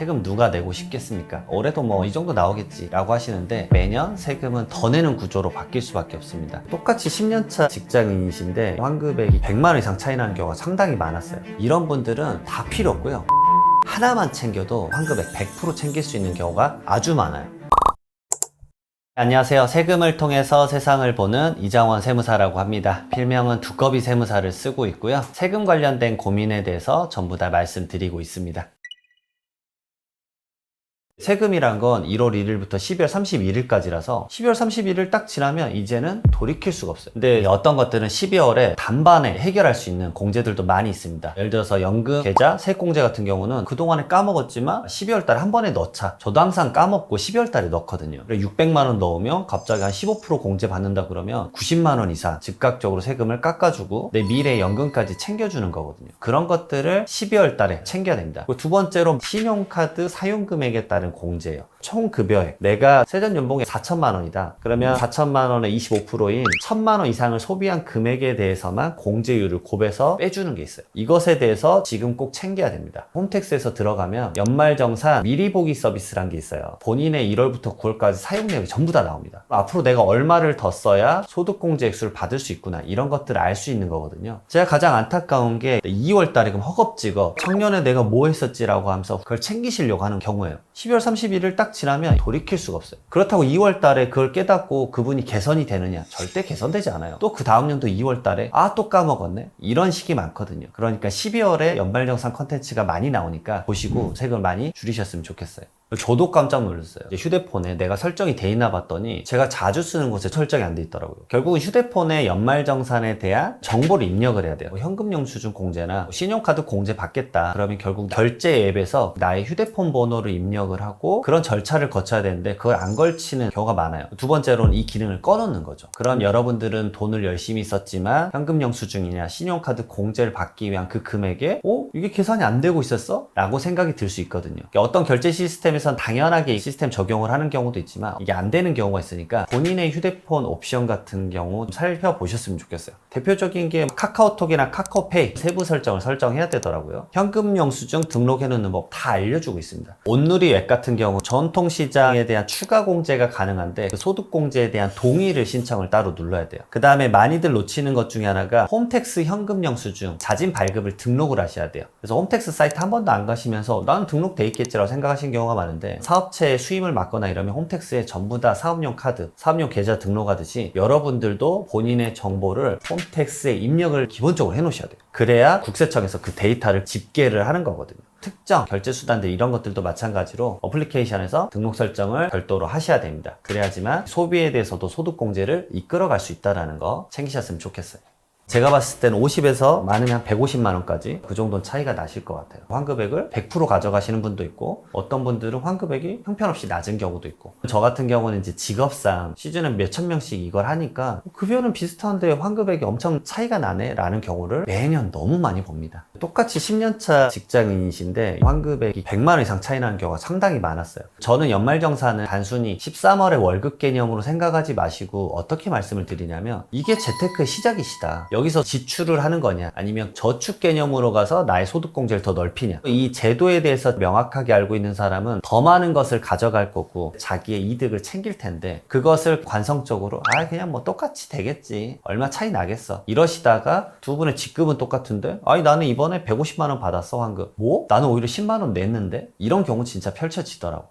세금 누가 내고 싶겠습니까? 올해도 뭐 이 정도 나오겠지 라고 하시는데 매년 세금은 더 내는 구조로 바뀔 수밖에 없습니다. 똑같이 10년차 직장인이신데 환급액이 100만 원 이상 차이 나는 경우가 상당히 많았어요. 이런 분들은 다 필요 없고요. 하나만 챙겨도 환급액 100% 챙길 수 있는 경우가 아주 많아요. 안녕하세요. 세금을 통해서 세상을 보는 이장원 세무사라고 합니다. 필명은 두꺼비 세무사를 쓰고 있고요. 세금 관련된 고민에 대해서 전부 다 말씀드리고 있습니다. 세금이란 건 1월 1일부터 12월 31일까지라서 12월 31일 딱 지나면 이제는 돌이킬 수가 없어요. 근데 어떤 것들은 12월에 단반에 해결할 수 있는 공제들도 많이 있습니다. 예를 들어서 연금, 계좌, 세액공제 같은 경우는 그동안에 까먹었지만 12월 달에 한 번에 넣자. 저도 항상 까먹고 12월 달에 넣거든요. 600만 원 넣으면 갑자기 한 15% 공제 받는다 그러면 90만 원 이상 즉각적으로 세금을 깎아주고 내 미래 연금까지 챙겨주는 거거든요. 그런 것들을 12월 달에 챙겨야 됩니다. 그리고 두 번째로 신용카드 사용금액에 따른 공제예요. 총 급여액. 내가 세전 연봉이 4천만 원이다. 그러면 4천만 원의 25%인 1천만 원 이상을 소비한 금액에 대해서만 공제율을 곱해서 빼주는 게 있어요. 이것에 대해서 지금 꼭 챙겨야 됩니다. 홈택스에서 들어가면 연말정산 미리 보기 서비스란 게 있어요. 본인의 1월부터 9월까지 사용 내역이 전부 다 나옵니다. 앞으로 내가 얼마를 더 써야 소득공제 액수를 받을 수 있구나. 이런 것들을 알 수 있는 거거든요. 제가 가장 안타까운 게 2월 달에 그럼 허겁지겁 청년에 내가 뭐 했었지라고 하면서 그걸 챙기시려고 하는 경우예요. 12월 31일 딱 지나면 돌이킬 수가 없어요. 그렇다고 2월 달에 그걸 깨닫고 그분이 개선이 되느냐? 절대 개선되지 않아요. 또 그 다음 년도 2월 달에 또 까먹었네? 이런 식이 많거든요. 그러니까 12월에 연말정산 컨텐츠가 많이 나오니까 보시고 세금을 많이 줄이셨으면 좋겠어요. 저도 깜짝 놀랐어요. 휴대폰에 내가 설정이 돼 있나 봤더니 제가 자주 쓰는 곳에 설정이 안 돼 있더라고요. 결국은 휴대폰에 연말정산에 대한 정보를 입력을 해야 돼요. 현금 영수증 공제나 신용카드 공제 받겠다. 그러면 결국 결제 앱에서 나의 휴대폰 번호를 입력을 하고 그런 절차를 거쳐야 되는데 그걸 안 걸치는 경우가 많아요. 두 번째로는 이 기능을 꺼놓는 거죠. 그럼 여러분들은 돈을 열심히 썼지만 현금 영수증이냐 신용카드 공제를 받기 위한 그 금액에 이게 계산이 안 되고 있었어? 라고 생각이 들 수 있거든요. 어떤 결제 시스템에 당연하게 이 시스템 적용을 하는 경우도 있지만 이게 안 되는 경우가 있으니까 본인의 휴대폰 옵션 같은 경우 살펴보셨으면 좋겠어요. 대표적인 게 카카오톡이나 카카오페이 세부 설정을 설정해야 되더라고요. 현금 영수증 등록해 놓는 법 다 알려주고 있습니다. 온누리 앱 같은 경우 전통시장에 대한 추가 공제가 가능한데 그 소득공제에 대한 동의를 신청을 따로 눌러야 돼요. 그 다음에 많이들 놓치는 것 중에 하나가 홈택스 현금 영수증 자진 발급을 등록을 하셔야 돼요. 그래서 홈택스 사이트 한 번도 안 가시면서 나는 등록돼 있겠지라고 생각하시는 경우가 많아요. 사업체에 수임을 맡거나 이러면 홈택스에 전부 다 사업용 카드, 사업용 계좌 등록하듯이 여러분들도 본인의 정보를 홈택스에 입력을 기본적으로 해놓으셔야 돼요. 그래야 국세청에서 그 데이터를 집계를 하는 거거든요. 특정 결제수단들 이런 것들도 마찬가지로 어플리케이션에서 등록 설정을 별도로 하셔야 됩니다. 그래야지만 소비에 대해서도 소득공제를 이끌어갈 수 있다는 거 챙기셨으면 좋겠어요. 제가 봤을 때는 50에서 많으면 한 150만 원까지 그 정도는 차이가 나실 것 같아요. 환급액을 100% 가져가시는 분도 있고 어떤 분들은 환급액이 형편없이 낮은 경우도 있고 저 같은 경우는 이제 직업상 시즌에 몇천 명씩 이걸 하니까 급여는 비슷한데 환급액이 엄청 차이가 나네 라는 경우를 매년 너무 많이 봅니다. 똑같이 10년차 직장인이신데 환급액이 100만 원 이상 차이 나는 경우가 상당히 많았어요. 저는 연말정산은 단순히 13월의 월급 개념으로 생각하지 마시고 어떻게 말씀을 드리냐면 이게 재테크의 시작이시다. 여기서 지출을 하는 거냐 아니면 저축 개념으로 가서 나의 소득공제를 더 넓히냐 이 제도에 대해서 명확하게 알고 있는 사람은 더 많은 것을 가져갈 거고 자기의 이득을 챙길 텐데 그것을 관성적으로 그냥 뭐 똑같이 되겠지 얼마 차이 나겠어 이러시다가 두 분의 직급은 똑같은데 나는 이번에 150만 원 받았어 환급 뭐? 나는 오히려 10만 원 냈는데 이런 경우 진짜 펼쳐지더라고요.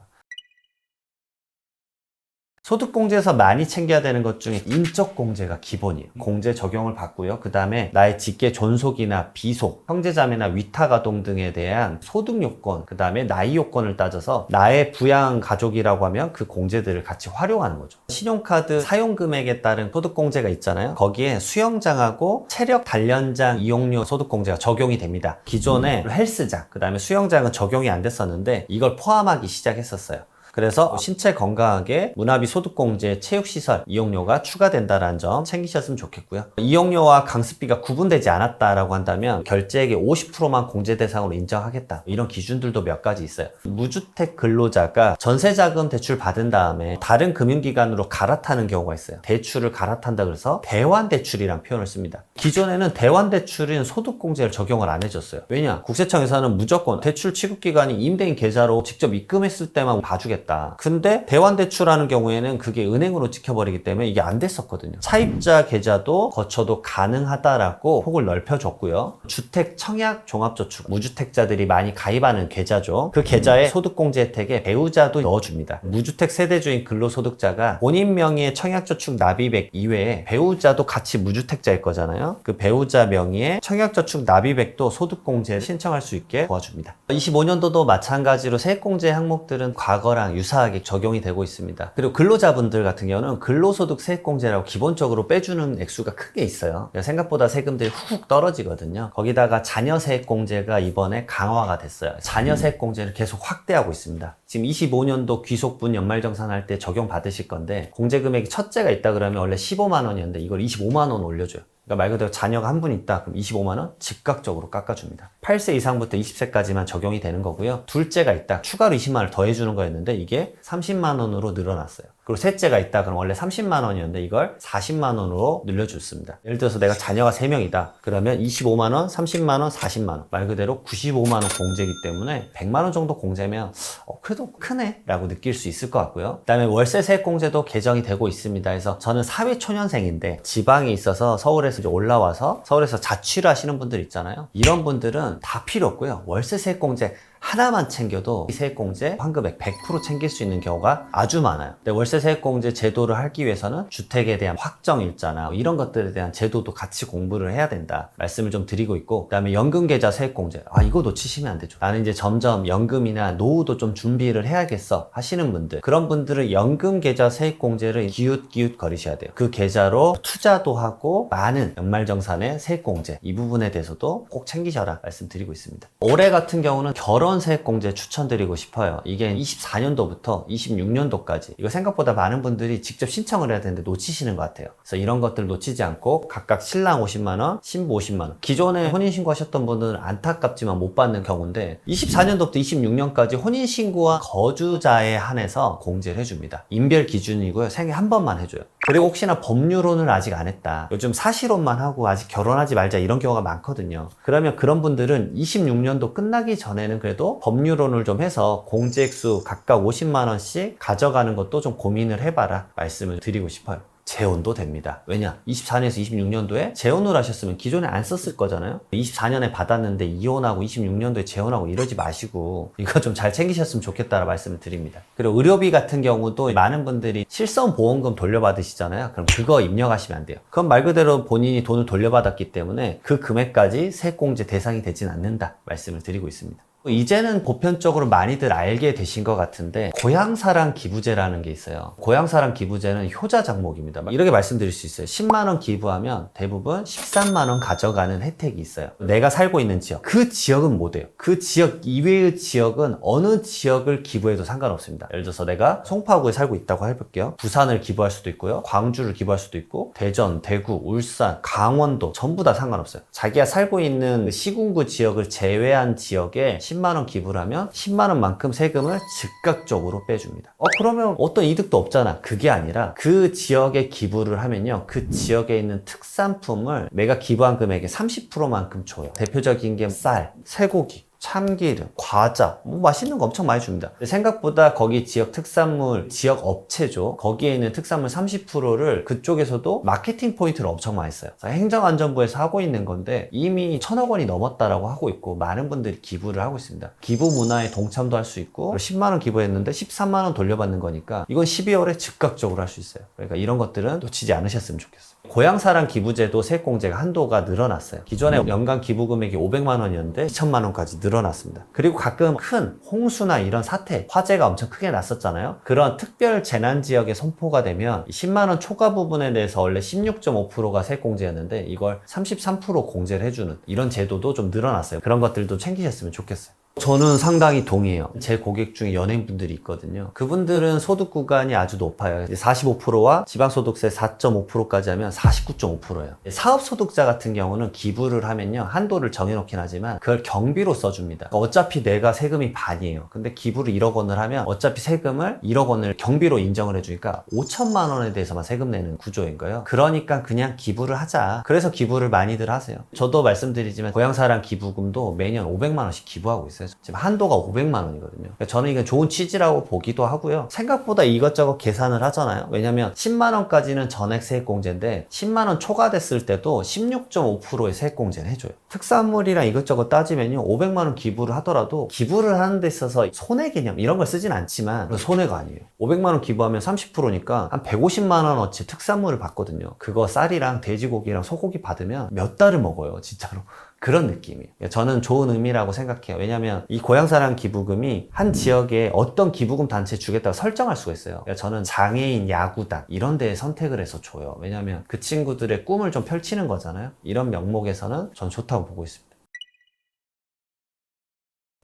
소득공제에서 많이 챙겨야 되는 것 중에 인적공제가 기본이에요. 공제 적용을 받고요. 그 다음에 나의 직계 존속이나 비속, 형제자매나 위탁아동 등에 대한 소득 요건, 그 다음에 나이 요건을 따져서 나의 부양 가족이라고 하면 그 공제들을 같이 활용하는 거죠. 신용카드 사용금액에 따른 소득공제가 있잖아요. 거기에 수영장하고 체력 단련장 이용료 소득공제가 적용이 됩니다. 기존에 헬스장, 그 다음에 수영장은 적용이 안 됐었는데 이걸 포함하기 시작했었어요. 그래서 신체 건강하게 문화비 소득공제 체육시설 이용료가 추가된다는 점 챙기셨으면 좋겠고요. 이용료와 강습비가 구분되지 않았다라고 한다면 결제액의 50%만 공제 대상으로 인정하겠다. 이런 기준들도 몇 가지 있어요. 무주택 근로자가 전세자금 대출 받은 다음에 다른 금융기관으로 갈아타는 경우가 있어요. 대출을 갈아탄다 그래서 대환대출이란 표현을 씁니다. 기존에는 대환대출은 소득공제를 적용을 안 해줬어요. 왜냐? 국세청에서는 무조건 대출 취급기관이 임대인 계좌로 직접 입금했을 때만 봐주겠다. 근데 대환대출하는 경우에는 그게 은행으로 찍혀버리기 때문에 이게 안 됐었거든요. 차입자 계좌도 거쳐도 가능하다라고 폭을 넓혀줬고요. 주택 청약 종합저축, 무주택자들이 많이 가입하는 계좌죠. 그 계좌에 소득공제 혜택에 배우자도 넣어줍니다. 무주택 세대주인 근로소득자가 본인 명의의 청약저축 납입액 이외에 배우자도 같이 무주택자일 거잖아요. 그 배우자 명의의 청약저축 납입액도 소득공제 신청할 수 있게 도와줍니다. 25년도도 마찬가지로 세액공제 항목들은 과거랑 유사하게 적용이 되고 있습니다. 그리고 근로자분들 같은 경우는 근로소득 세액공제라고 기본적으로 빼주는 액수가 크게 있어요. 생각보다 세금들이 훅 떨어지거든요. 거기다가 자녀 세액공제가 이번에 강화가 됐어요. 자녀 세액공제를 계속 확대하고 있습니다. 지금 25년도 귀속분 연말정산할 때 적용받으실 건데 공제금액이 첫째가 있다 그러면 원래 15만 원이었는데 이걸 25만 원 올려줘요. 그러니까 말 그대로 자녀가 한 분 있다 그럼 25만 원 즉각적으로 깎아줍니다. 8세 이상부터 20세까지만 적용이 되는 거고요. 둘째가 있다 추가로 20만 원을 더해주는 거였는데 이게 30만 원으로 늘어났어요. 그리고 셋째가 있다 그럼 원래 30만 원이었는데 이걸 40만 원으로 늘려줬습니다. 예를 들어서 내가 자녀가 3명이다 그러면 25만 원, 30만 원, 40만 원 말 그대로 95만 원 공제이기 때문에 100만 원 정도 공제면 그래도 크네 라고 느낄 수 있을 것 같고요. 그 다음에 월세 세액 공제도 개정이 되고 있습니다. 그래서 저는 사회초년생인데 지방에 있어서 서울에서 이제 올라와서 서울에서 자취를 하시는 분들 있잖아요. 이런 분들은 다 필요 없고요. 월세 세액 공제 하나만 챙겨도 이 세액공제 환급액 100% 챙길 수 있는 경우가 아주 많아요. 근데 월세 세액공제 제도를 하기 위해서는 주택에 대한 확정일자나 이런 것들에 대한 제도도 같이 공부를 해야 된다 말씀을 좀 드리고 있고, 그 다음에 연금계좌 세액공제 이거 놓치시면 안 되죠. 나는 이제 점점 연금이나 노후도 좀 준비를 해야겠어 하시는 분들, 그런 분들은 연금계좌 세액공제를 기웃기웃 거리셔야 돼요. 그 계좌로 투자도 하고 많은 연말정산의 세액공제 이 부분에 대해서도 꼭 챙기셔라 말씀드리고 있습니다. 올해 같은 경우는 결혼 세액공제 추천드리고 싶어요. 이게 24년도부터 26년도까지 이거 생각보다 많은 분들이 직접 신청을 해야 되는데 놓치시는 것 같아요. 그래서 이런 것들 놓치지 않고 각각 신랑 50만원, 신부 50만원, 기존에 혼인신고 하셨던 분들은 안타깝지만 못 받는 경우인데 24년도부터 26년까지 혼인신고와 거주자에 한해서 공제를 해줍니다. 인별 기준이고요. 생애 한 번만 해줘요. 그리고 혹시나 법률혼을 아직 안 했다, 요즘 사실혼만 하고 아직 결혼하지 말자 이런 경우가 많거든요. 그러면 그런 분들은 26년도 끝나기 전에는 그래도 법률혼을 좀 해서 공제액수 각각 50만원씩 가져가는 것도 좀 고민을 해봐라 말씀을 드리고 싶어요. 재혼도 됩니다. 왜냐? 24년에서 26년도에 재혼을 하셨으면 기존에 안 썼을 거잖아요. 24년에 받았는데 이혼하고 26년도에 재혼하고 이러지 마시고 이거 좀 잘 챙기셨으면 좋겠다는 말씀을 드립니다. 그리고 의료비 같은 경우도 많은 분들이 실손보험금 돌려받으시잖아요. 그럼 그거 입력하시면 안 돼요. 그건 말 그대로 본인이 돈을 돌려받았기 때문에 그 금액까지 세액공제 대상이 되진 않는다 말씀을 드리고 있습니다. 이제는 보편적으로 많이들 알게 되신 것 같은데 고향사랑 기부제라는 게 있어요. 고향사랑 기부제는 효자 종목입니다. 이렇게 말씀드릴 수 있어요. 10만원 기부하면 대부분 13만원 가져가는 혜택이 있어요. 내가 살고 있는 지역, 그 지역은 못 해요. 그 지역 이외의 지역은 어느 지역을 기부해도 상관없습니다. 예를 들어서 내가 송파구에 살고 있다고 해볼게요. 부산을 기부할 수도 있고요, 광주를 기부할 수도 있고, 대전, 대구, 울산, 강원도 전부 다 상관없어요. 자기가 살고 있는 시군구 지역을 제외한 지역에 10만원 기부를 하면 10만원만큼 세금을 즉각적으로 빼줍니다. 그러면 어떤 이득도 없잖아. 그게 아니라 그 지역에 기부를 하면요, 그 지역에 있는 특산품을 내가 기부한 금액의 30%만큼 줘요. 대표적인 게 쌀, 쇠고기, 참기름, 과자, 맛있는 거 엄청 많이 줍니다. 생각보다 거기 지역 특산물, 지역 업체죠. 거기에 있는 특산물 30%를 그쪽에서도 마케팅 포인트를 엄청 많이 써요. 행정안전부에서 하고 있는 건데 이미 1,000억 원이 넘었다라고 하고 있고 많은 분들이 기부를 하고 있습니다. 기부 문화에 동참도 할 수 있고, 10만원 기부했는데 13만원 돌려받는 거니까 이건 12월에 즉각적으로 할 수 있어요. 그러니까 이런 것들은 놓치지 않으셨으면 좋겠어요. 고향사랑 기부제도 세액공제가 한도가 늘어났어요. 기존에 연간 기부금액이 500만 원이었는데 2천만 원까지 늘어났습니다. 그리고 가끔 큰 홍수나 이런 사태, 화재가 엄청 크게 났었잖아요. 그런 특별 재난 지역에 선포가 되면 10만 원 초과 부분에 대해서 원래 16.5%가 세액공제였는데 이걸 33% 공제를 해주는 이런 제도도 좀 늘어났어요. 그런 것들도 챙기셨으면 좋겠어요. 저는 상당히 동의해요. 제 고객 중에 연예인분들이 있거든요. 그분들은 소득 구간이 아주 높아요. 45%와 지방소득세 4.5%까지 하면 49.5%예요. 사업소득자 같은 경우는 기부를 하면요, 한도를 정해놓긴 하지만 그걸 경비로 써줍니다. 어차피 내가 세금이 반이에요. 근데 기부를 1억 원을 하면 어차피 세금을 1억 원을 경비로 인정을 해주니까 5천만 원에 대해서만 세금 내는 구조인 거예요. 그러니까 그냥 기부를 하자. 그래서 기부를 많이들 하세요. 저도 말씀드리지만 고향사랑 기부금도 매년 500만 원씩 기부하고 있어요. 지금 한도가 500만 원이거든요. 저는 이게 좋은 취지라고 보기도 하고요. 생각보다 이것저것 계산을 하잖아요. 왜냐면 10만 원까지는 전액 세액공제인데 10만 원 초과됐을 때도 16.5%의 세액공제는 해줘요. 특산물이랑 이것저것 따지면요, 500만 원 기부를 하더라도 기부를 하는 데 있어서 손해 개념 이런 걸 쓰진 않지만 손해가 아니에요. 500만 원 기부하면 30%니까 한 150만 원어치 특산물을 받거든요. 그거 쌀이랑 돼지고기랑 소고기 받으면 몇 달을 먹어요, 진짜로. 그런 느낌이에요. 저는 좋은 의미라고 생각해요. 왜냐면 이 고향사랑 기부금이 한 지역에 어떤 기부금 단체 주겠다고 설정할 수가 있어요. 저는 장애인 야구단 이런 데에 선택을 해서 줘요. 왜냐면 그 친구들의 꿈을 좀 펼치는 거잖아요. 이런 명목에서는 전 좋다고 보고 있습니다.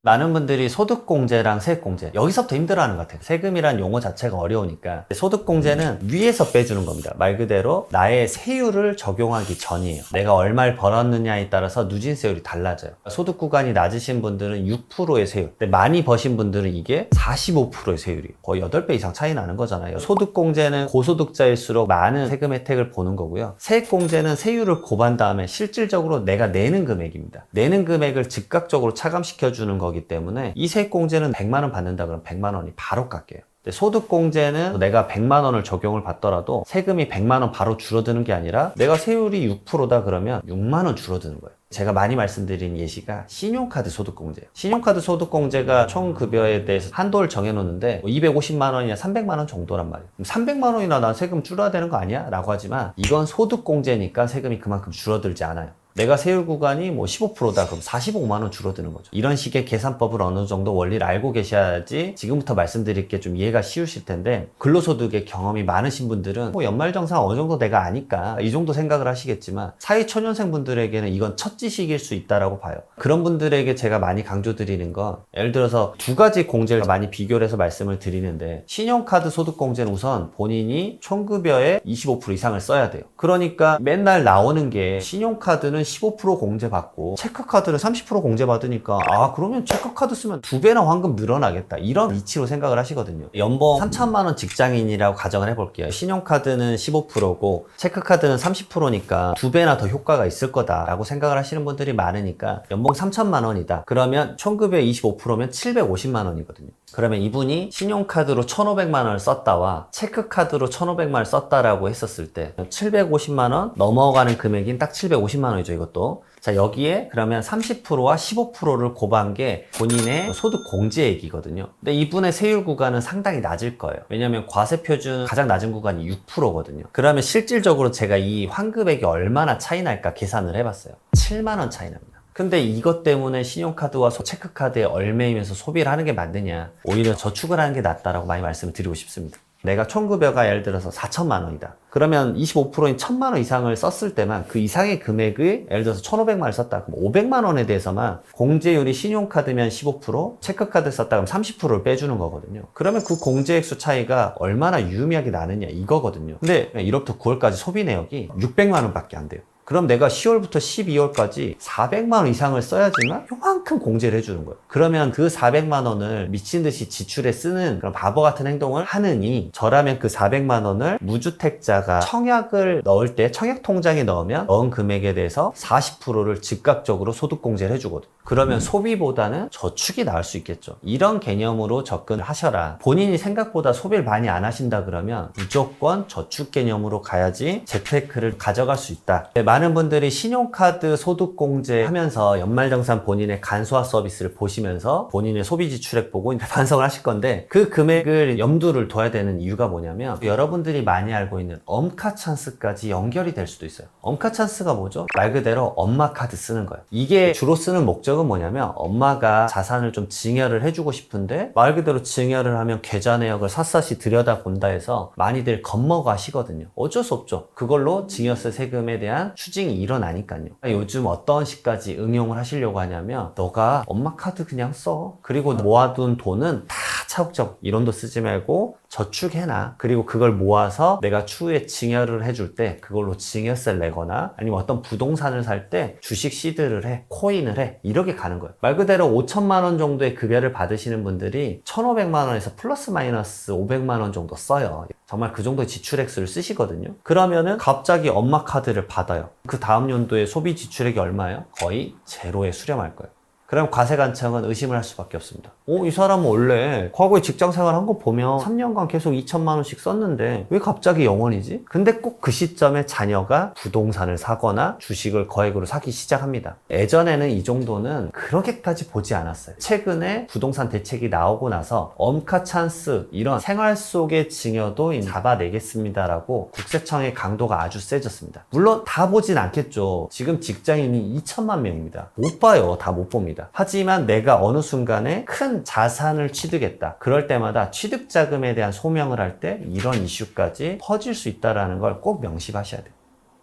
많은 분들이 소득공제랑 세액공제, 여기서부터 힘들어하는 것 같아요. 세금이란 용어 자체가 어려우니까. 소득공제는 위에서 빼주는 겁니다. 말 그대로 나의 세율을 적용하기 전이에요. 내가 얼마를 벌었느냐에 따라서 누진세율이 달라져요. 소득 구간이 낮으신 분들은 6%의 세율, 근데 많이 버신 분들은 이게 45%의 세율이에요. 거의 8배 이상 차이 나는 거잖아요. 소득공제는 고소득자일수록 많은 세금 혜택을 보는 거고요. 세액공제는 세율을 곱한 다음에 실질적으로 내가 내는 금액입니다. 내는 금액을 즉각적으로 차감시켜주는 거기 때문에 이 세액공제는 100만 원 받는다 그러면 100만 원이 바로 깎여요. 소득공제는 내가 100만 원을 적용을 받더라도 세금이 100만 원 바로 줄어드는 게 아니라 내가 세율이 6%다 그러면 6만 원 줄어드는 거예요. 제가 많이 말씀드린 예시가 신용카드 소득공제예요. 신용카드 소득공제가 총 급여에 대해서 한도를 정해놓는데 250만 원이나 300만 원 정도란 말이에요. 그럼 300만 원이나 난 세금 줄여야 되는 거 아니야? 라고 하지만 이건 소득공제니까 세금이 그만큼 줄어들지 않아요. 내가 세율 구간이 뭐 15%다 그럼 45만 원 줄어드는 거죠. 이런 식의 계산법을 어느 정도 원리를 알고 계셔야지 지금부터 말씀드릴 게 좀 이해가 쉬우실 텐데, 근로소득의 경험이 많으신 분들은 뭐 연말정산 어느 정도 내가 아니까 이 정도 생각을 하시겠지만 사회초년생 분들에게는 이건 첫 지식일 수 있다라고 봐요. 그런 분들에게 제가 많이 강조드리는 건, 예를 들어서 두 가지 공제를 많이 비교를 해서 말씀을 드리는데, 신용카드 소득공제는 우선 본인이 총급여의 25% 이상을 써야 돼요. 그러니까 맨날 나오는 게 신용카드는 15% 공제받고 체크카드는 30% 공제받으니까 그러면 체크카드 쓰면 2배나 환급 늘어나겠다, 이런 이치로 생각을 하시거든요. 연봉 3천만 원 직장인이라고 가정을 해볼게요. 신용카드는 15%고 체크카드는 30%니까 2배나 더 효과가 있을 거다라고 생각을 하시는 분들이 많으니까 연봉 3천만 원이다 그러면 총급여 25%면 750만 원이거든요. 그러면 이분이 신용카드로 1,500만 원을 썼다와 체크카드로 1,500만 원을 썼다라고 했었을 때 750만 원 넘어가는 금액인 딱 750만 원이죠, 이것도. 자, 여기에 그러면 30%와 15%를 곱한 게 본인의 소득 공제액이거든요. 근데 이분의 세율 구간은 상당히 낮을 거예요. 왜냐면 과세표준 가장 낮은 구간이 6%거든요. 그러면 실질적으로 제가 이 환급액이 얼마나 차이 날까 계산을 해봤어요. 7만 원 차이 납니다. 근데 이것 때문에 신용카드와 체크카드에 얽매이면서 소비를 하는 게 맞느냐, 오히려 저축을 하는 게 낫다라고 많이 말씀을 드리고 싶습니다. 내가 총급여가 예를 들어서 4천만 원이다. 그러면 25%인 1,000만 원 이상을 썼을 때만 그 이상의 금액을 예를 들어서 1,500만 원을 썼다. 그럼 500만 원에 대해서만 공제율이 신용카드면 15%, 체크카드 썼다 그럼 30%를 빼주는 거거든요. 그러면 그 공제액수 차이가 얼마나 유의미하게 나느냐 이거거든요. 근데 1월부터 9월까지 소비 내역이 600만 원밖에 안 돼요. 그럼 내가 10월부터 12월까지 400만 원 이상을 써야지만 요만큼 공제를 해주는 거예요. 그러면 그 400만 원을 미친 듯이 지출에 쓰는 그런 바보 같은 행동을 하느니, 저라면 그 400만 원을 무주택자가 청약을 넣을 때 청약 통장에 넣으면 넣은 금액에 대해서 40%를 즉각적으로 소득 공제를 해주거든. 그러면 소비보다는 저축이 나을 수 있겠죠. 이런 개념으로 접근을 하셔라. 본인이 생각보다 소비를 많이 안 하신다 그러면 무조건 저축 개념으로 가야지 재테크를 가져갈 수 있다. 많은 분들이 신용카드 소득공제 하면서 연말정산 본인의 간소화 서비스를 보시면서 본인의 소비 지출액 보고 반성을 하실 건데, 그 금액을 염두를 둬야 되는 이유가 뭐냐면, 여러분들이 많이 알고 있는 엄카 찬스까지 연결이 될 수도 있어요. 엄카 찬스가 뭐죠? 말 그대로 엄마 카드 쓰는 거예요. 이게 주로 쓰는 목적은 뭐냐면, 엄마가 자산을 좀 증여를 해주고 싶은데 말 그대로 증여를 하면 계좌 내역을 샅샅이 들여다본다 해서 많이들 겁먹어 하시거든요. 어쩔 수 없죠. 그걸로 증여세 세금에 대한 추징이 일어나니까요. 요즘 어떤 식까지 응용을 하시려고 하냐면 너가 엄마 카드 그냥 써. 그리고 모아둔 돈은 다 차곡차곡 이론도 쓰지 말고 저축해놔. 그리고 그걸 모아서 내가 추후에 증여를 해줄 때 그걸로 증여세를 내거나 아니면 어떤 부동산을 살 때 주식 시드를 해, 코인을 해, 이렇게 가는 거예요. 말 그대로 5천만 원 정도의 급여를 받으시는 분들이 1,500만 원에서 플러스 마이너스 500만 원 정도 써요. 정말 그 정도의 지출 액수를 쓰시거든요. 그러면은 갑자기 엄마 카드를 받아요. 그 다음 연도에 소비 지출액이 얼마예요? 거의 제로에 수렴할 거예요. 그럼 과세관청은 의심을 할 수밖에 없습니다. 이 사람은 원래 과거에 직장 생활한 거 보면 3년간 계속 2천만 원씩 썼는데 왜 갑자기 0원이지? 근데 꼭 그 시점에 자녀가 부동산을 사거나 주식을 거액으로 사기 시작합니다. 예전에는 이 정도는 그렇게까지 보지 않았어요. 최근에 부동산 대책이 나오고 나서 엄카 찬스 이런 생활 속의 증여도 잡아내겠습니다라고 국세청의 강도가 아주 세졌습니다. 물론 다 보진 않겠죠. 지금 직장인이 2천만 명입니다. 못 봐요. 다 못 봅니다. 하지만 내가 어느 순간에 큰 자산을 취득했다. 그럴 때마다 취득자금에 대한 소명을 할 때 이런 이슈까지 퍼질 수 있다는 걸 꼭 명심하셔야 돼요.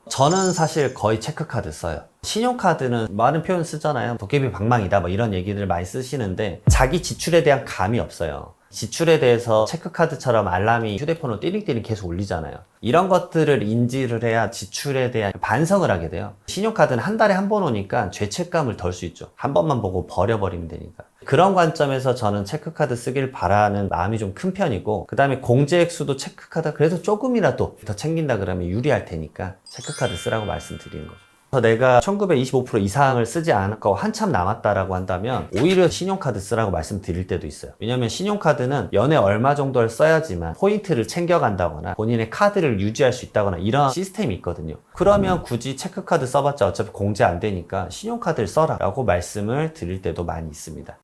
저는 사실 거의 체크카드 써요. 신용카드는 많은 표현 쓰잖아요. 도깨비 방망이다 뭐 이런 얘기들 많이 쓰시는데 자기 지출에 대한 감이 없어요. 지출에 대해서 체크카드처럼 알람이 휴대폰으로 띠링띠링 계속 울리잖아요. 이런 것들을 인지를 해야 지출에 대한 반성을 하게 돼요. 신용카드는 한 달에 한 번 오니까 죄책감을 덜 수 있죠. 한 번만 보고 버려버리면 되니까. 그런 관점에서 저는 체크카드 쓰길 바라는 마음이 좀 큰 편이고, 그 다음에 공제액수도 체크카드 그래도 조금이라도 더 챙긴다 그러면 유리할 테니까 체크카드 쓰라고 말씀드리는 거죠. 내가 1925% 이상을 쓰지 않고 한참 남았다라고 한다면 오히려 신용카드 쓰라고 말씀드릴 때도 있어요. 왜냐면 신용카드는 연에 얼마 정도를 써야지만 포인트를 챙겨간다거나 본인의 카드를 유지할 수 있다거나 이런 시스템이 있거든요. 그러면 굳이 체크카드 써봤자 어차피 공제 안 되니까 신용카드를 써라 라고 말씀을 드릴 때도 많이 있습니다.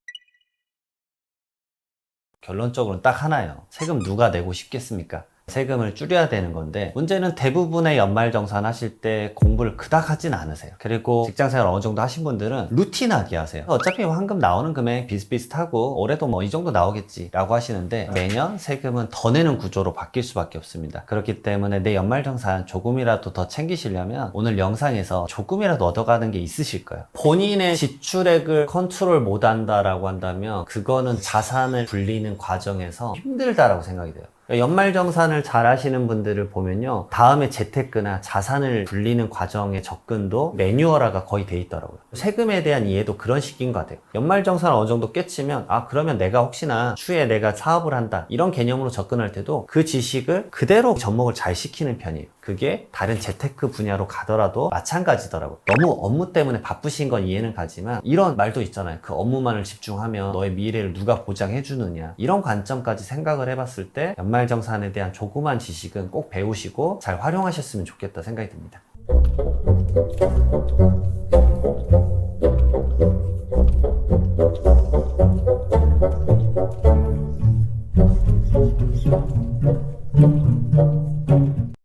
결론적으로는 딱 하나예요. 세금 누가 내고 싶겠습니까? 세금을 줄여야 되는 건데, 문제는 대부분의 연말정산 하실 때 공부를 그닥 하진 않으세요. 그리고 직장생활 어느 정도 하신 분들은 루틴하게 하세요. 어차피 황금 나오는 금액 비슷비슷하고 올해도 뭐 이 정도 나오겠지 라고 하시는데, 매년 세금은 더 내는 구조로 바뀔 수밖에 없습니다. 그렇기 때문에 내 연말정산 조금이라도 더 챙기시려면 오늘 영상에서 조금이라도 얻어가는 게 있으실 거예요. 본인의 지출액을 컨트롤 못한다라고 한다면 그거는 자산을 불리는 과정에서 힘들다라고 생각이 돼요. 연말정산을 잘 하시는 분들을 보면요, 다음에 재테크나 자산을 불리는 과정의 접근도 매뉴얼화가 거의 돼 있더라고요. 세금에 대한 이해도 그런 식인 것 같아요. 연말정산을 어느 정도 깨치면 그러면 내가 혹시나 추후에 내가 사업을 한다 이런 개념으로 접근할 때도 그 지식을 그대로 접목을 잘 시키는 편이에요. 그게 다른 재테크 분야로 가더라도 마찬가지더라고요. 너무 업무 때문에 바쁘신 건 이해는 가지만 이런 말도 있잖아요. 그 업무만을 집중하면 너의 미래를 누가 보장해 주느냐, 이런 관점까지 생각을 해봤을 때 연말정산에 대한 조그만 지식은 꼭 배우시고 잘 활용하셨으면 좋겠다 생각이 듭니다.